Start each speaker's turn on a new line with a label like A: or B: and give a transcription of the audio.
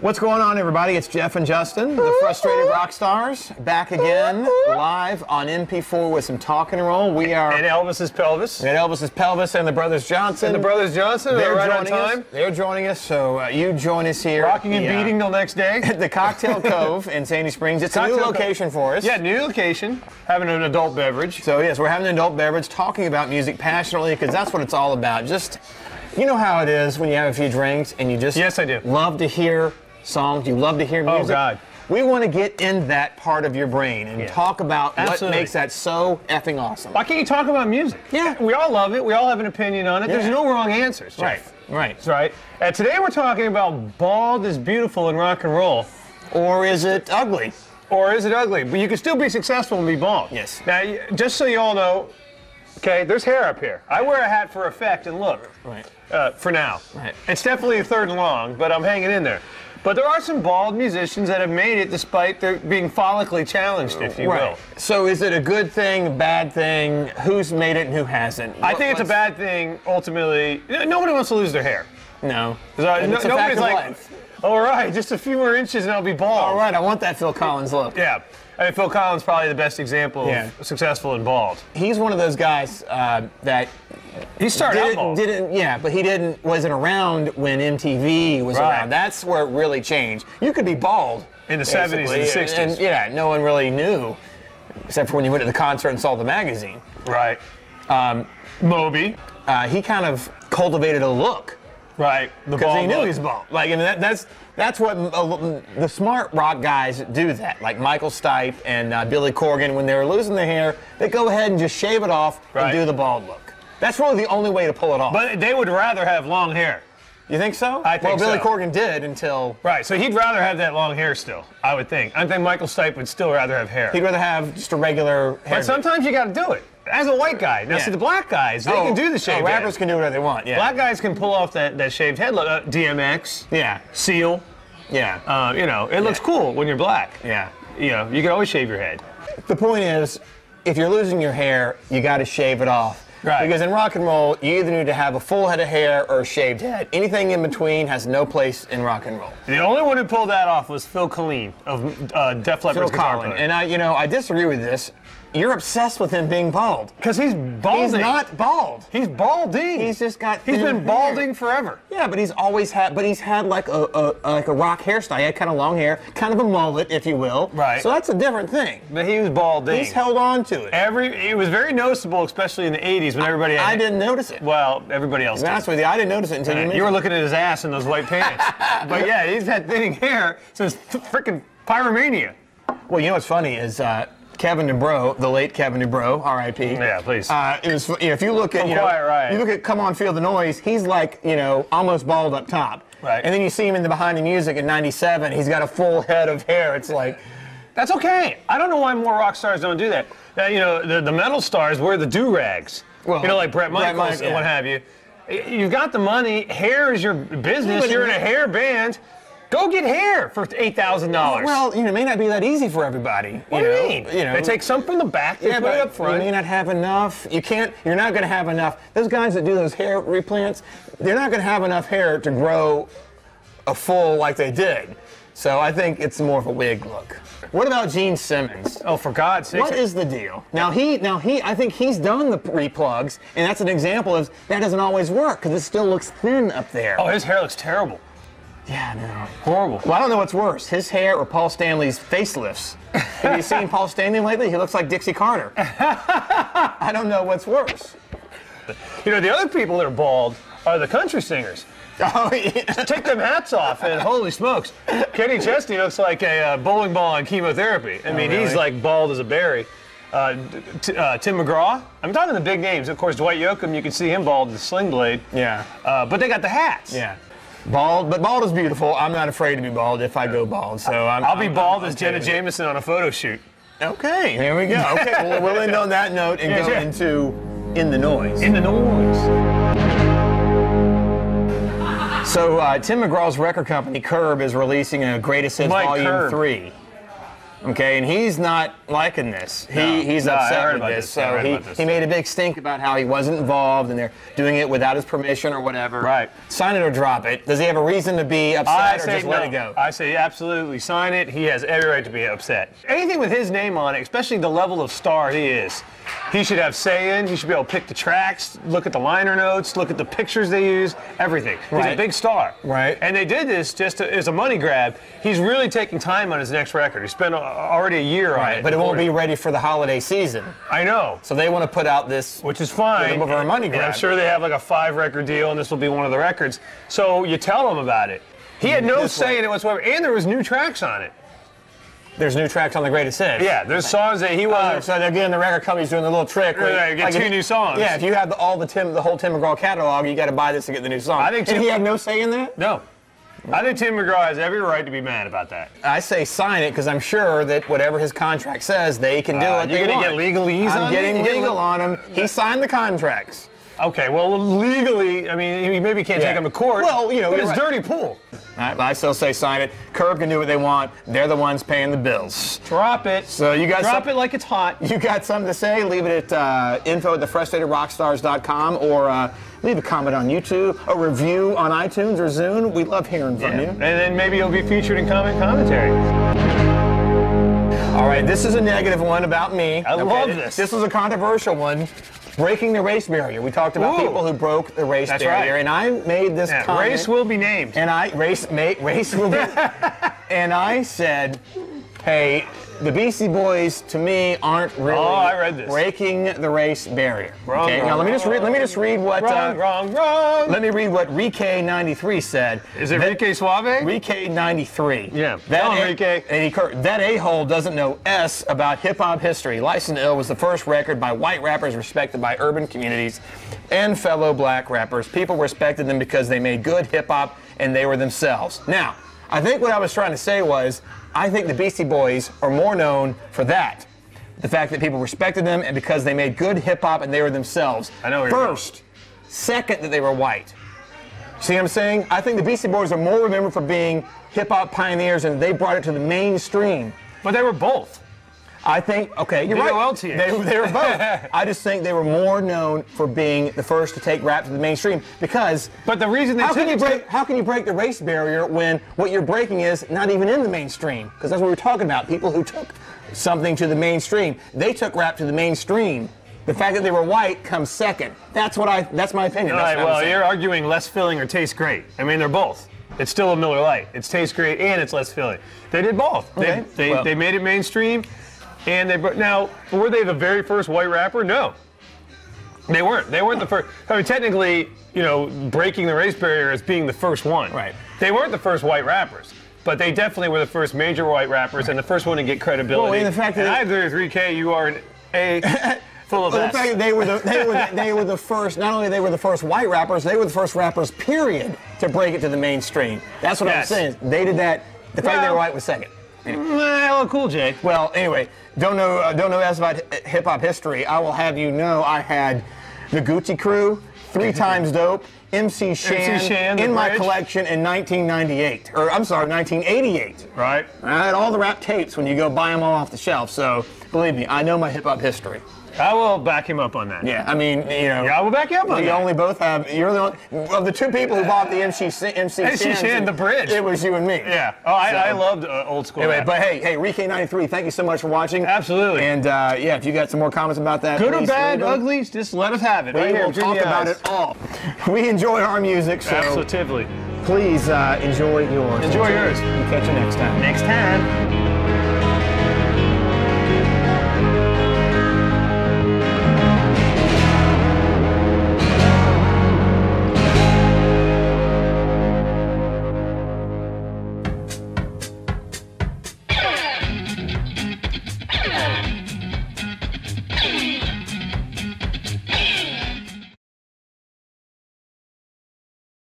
A: What's going on, everybody? It's Jeff and Justin, the Frustrated Rockstars, back again, live on MP4 with some talk and roll. We are...
B: And Elvis's pelvis.
A: And Elvis's pelvis and the Brothers Johnson.
B: And the Brothers Johnson, they're right on time.
A: They're joining us, so you join us here.
B: Rocking and beating till next day.
A: At the Cocktail Cove in Sandy Springs. It's a new location for us.
B: Yeah, new location. Having an adult beverage.
A: So, yes, we're having an adult beverage, talking about music passionately, because that's what it's all about. Just, you know how it is when you have a few drinks and you just...
B: Yes, I do.
A: Love to hear songs, you love to hear music.
B: Oh, God.
A: We want to get in that part of your brain and talk about what makes that so effing awesome.
B: Why can't you talk about music?
A: Yeah.
B: We all love it. We all have an opinion on it.
A: Yeah.
B: There's no wrong answers, Jeff.
A: Right.
B: That's right. And today we're talking about bald is beautiful in rock and roll.
A: Or is it ugly?
B: Or is it ugly? But you can still be successful and be bald.
A: Yes.
B: Now, just so you all know, okay, there's hair up here. I wear a hat for effect and look.
A: Right.
B: For now.
A: Right.
B: It's definitely a third and long, but I'm hanging in there. But there are some bald musicians that have made it despite their being follically challenged, if you will.
A: So is it a good thing, bad thing? Who's made it and who hasn't?
B: I think it's a bad thing, ultimately. Nobody wants to lose their hair.
A: No.
B: Nobody's like, all right, just a few more inches and I'll be bald.
A: All right, I want that Phil Collins look.
B: Yeah. I mean, Phil Collins is probably the best example of successful and bald.
A: He's one of those guys that...
B: He started out bald.
A: But he wasn't around when MTV was around. That's where it really changed. You could be bald.
B: In the 70s and the 60s.
A: And no one really knew, except for when you went to the concert and saw the magazine.
B: Right. Moby.
A: He kind of cultivated a look.
B: Right.
A: Because he knew he was bald. Like, I mean, that's what the smart rock guys do that. Like Michael Stipe and Billy Corgan, when they were losing their hair, they go ahead and just shave it off and do the bald look. That's really the only way to pull it off.
B: But they would rather have long hair.
A: You think so?
B: I think so.
A: Well, Billy Corgan did until...
B: Right, so he'd rather have that long hair still, I would think. I think Michael Stipe would still rather have hair.
A: He'd rather have just a regular hair.
B: But sometimes you got to do it. As a white guy. Now, see, the black guys, they can do the shaved head.
A: Rappers can do whatever they want,
B: Black guys can pull off that shaved head look. DMX.
A: Yeah.
B: Seal.
A: Yeah.
B: It looks cool when you're black.
A: Yeah.
B: You can always shave your head.
A: The point is, if you're losing your hair, you got to shave it off.
B: Right.
A: Because in rock and roll, you either need to have a full head of hair or a shaved head. Anything in between has no place in rock and roll.
B: The only one who pulled that off was Phil Collins of Def Leppard's guitar player.
A: And I disagree with this. You're obsessed with him being bald.
B: Because he's balding.
A: He's not bald.
B: He's balding.
A: He's just got.
B: He's been balding forever.
A: Yeah, but he's always had. But he's had like a rock hairstyle. He had kind of long hair, kind of a mullet, if you will.
B: Right.
A: So that's a different thing.
B: But he was balding.
A: He's held on to it.
B: It was very noticeable, especially in the '80s when everybody.
A: I didn't notice it.
B: Well, everybody else did.
A: To be honest with you, I didn't notice it until you mentioned it.
B: You were looking at his ass in those white pants. But yeah, he's had thinning hair since freaking Pyromania.
A: Well, you know what's funny is. Kevin DuBrow, the late Kevin DuBrow, R.I.P.
B: Yeah, please.
A: If you look at you look at Come On Feel the Noise, he's like almost bald up top.
B: Right.
A: And then you see him in the Behind the Music in '97. He's got a full head of hair. It's like
B: that's okay. I don't know why more rock stars don't do that. Now, the metal stars wear the do-rags. Well, like Bret Michaels and what have you. You've got the money. Hair is your business. You're in a hair band. Go get hair for $8,000.
A: Well, it may not be that easy for everybody.
B: What do you mean? They take some from the back, they put it up front.
A: You may not have enough. You're not going to have enough. Those guys that do those hair replants, they're not going to have enough hair to grow a full like they did. So I think it's more of a wig look. What about Gene Simmons?
B: Oh, for God's sake!
A: What is the deal? Now I think he's done the replugs, and that's an example of that doesn't always work because it still looks thin up there.
B: Oh, his hair looks terrible.
A: Yeah, no.
B: Horrible.
A: Well, I don't know what's worse, his hair or Paul Stanley's facelifts. Have you seen Paul Stanley lately? He looks like Dixie Carter. I don't know what's worse.
B: The other people that are bald are the country singers.
A: Oh, yeah.
B: Take them hats off, and holy smokes, Kenny Chesney looks like a bowling ball on chemotherapy. I mean, really? He's like bald as a berry. Tim McGraw. I'm talking the big names. Of course, Dwight Yoakam, you can see him bald with a sling blade.
A: Yeah.
B: But they got the hats.
A: Yeah. Bald, but bald is beautiful. I'm not afraid to be bald if I go bald. So
B: I'll be bald as Jenna Jameson on a photo shoot.
A: Okay, here we go. Okay, well, we'll end on that note and go into In the Noise.
B: In the Noise.
A: So Tim McGraw's record company, Curb, is releasing a Greatest Hits Volume 3. Okay, and he's not liking this. He's upset with this. So he made a big stink about how he wasn't involved and they're doing it without his permission or whatever.
B: Right.
A: Sign it or drop it. Does he have a reason to be upset or just let it go?
B: I say absolutely sign it. He has every right to be upset. Anything with his name on it, especially the level of star he is, he should have say in. He should be able to pick the tracks, look at the liner notes, look at the pictures they use, everything. He's a big star.
A: Right.
B: And they did this just as a money grab. He's really taking time on his next record. He spent already a year on it.
A: But it won't be ready for the holiday season.
B: I know.
A: So they want to put out this,
B: which is fine.
A: For a money grab.
B: And I'm sure they have like a 5-record deal, and this will be one of the records. So you tell him about it. He had no say in it whatsoever, and there was new tracks on it.
A: There's new tracks on the greatest hits.
B: Yeah, there's songs that he wasn't.
A: So again, the record company's doing the little trick.
B: Where you get two new songs.
A: Yeah, if you have the whole Tim McGraw catalog, you got to buy this to get the new song. And he had no say in that?
B: No. I think Tim McGraw has every right to be mad about that.
A: I say sign it because I'm sure that whatever his contract says, they can do what they want.
B: You're going to get legalese on it?
A: I'm getting legal on him. He signed the contracts.
B: Okay, well, legally, I mean, he maybe can't take him to court.
A: Well, you know,
B: but it's dirty pool.
A: I still say sign it. Curb can do what they want. They're the ones paying the bills.
B: Drop it.
A: So you guys
B: drop it like it's hot.
A: You got something to say? Leave it at info@thefrustratedrockstars.com or leave a comment on YouTube, a review on iTunes or Zune. We love hearing from you.
B: And then maybe you'll be featured in commentary.
A: All right, this is a negative one about me.
B: I love this.
A: This was a controversial one. Breaking the race barrier. We talked about people who broke the race barrier, and I made this comment.
B: Race will be named.
A: And race will be. And I said, hey, the Beastie Boys to me aren't really breaking the race barrier.
B: Wrong.
A: Now let me just read what.
B: Wrong.
A: Let me read what Rike93 said.
B: Is it Rike Suave?
A: Rike93.
B: Yeah. That
A: a-hole doesn't know S about hip hop history. License to Ill was the first record by white rappers respected by urban communities and fellow black rappers. People respected them because they made good hip hop and they were themselves. Now, I think what I was trying to say was, I think the Beastie Boys are more known for that. The fact that people respected them and because they made good hip-hop and they were themselves.
B: I know.
A: First. Second, that they were white. See what I'm saying? I think the Beastie Boys are more remembered for being hip-hop pioneers and they brought it to the mainstream.
B: But they were both.
A: I think, okay, you're right. They were both. I just think they were more known for being the first to take rap to the mainstream because.
B: But the reason
A: how can you break the race barrier when what you're breaking is not even in the mainstream? Because that's what we're talking about. People who took something to the mainstream. They took rap to the mainstream. The fact that they were white comes second. That's my opinion.
B: All right. Well, you're arguing less filling or tastes great. I mean, they're both. It's still a Miller Lite. It tastes great and it's less filling. They did both.
A: Okay.
B: They made it mainstream. And now, were they the very first white rapper? No, they weren't. They weren't the first. I mean, technically, breaking the race barrier as being the first one.
A: Right.
B: They weren't the first white rappers, but they definitely were the first major white rappers and the first one to get credibility.
A: Well, and the fact that
B: I agree with 3K. You are an A full of
A: the fact that they were the first. Not only they were the first white rappers, they were the first rappers. Period. To break it to the mainstream. That's what I'm saying. They did that. The fact that they were white was second.
B: Well, cool, Jay.
A: Well, anyway, don't know as about hip hop history. I will have you know I had the Gucci Crew, 3 Times Dope, MC Shan in my collection in 1998. Or I'm sorry, 1988.
B: Right.
A: I had all the rap tapes when you go buy them all off the shelf. So believe me, I know my hip hop history.
B: I will back him up on that.
A: Yeah, I mean,
B: I will back you up on that.
A: We only both have. You're the only of the 2 people who bought the MC
B: Shan, the bridge.
A: It was you and me.
B: Yeah. Oh, I loved old school.
A: Anyway, but hey, Rike93, thank you so much for watching.
B: Absolutely.
A: And if you got some more comments about that,
B: good or bad, ugly, just let us have it.
A: We will talk about it all. We enjoy our music, so
B: absolutely.
A: Please enjoy yours.
B: Enjoy yours.
A: We'll catch you next time.
B: Next time.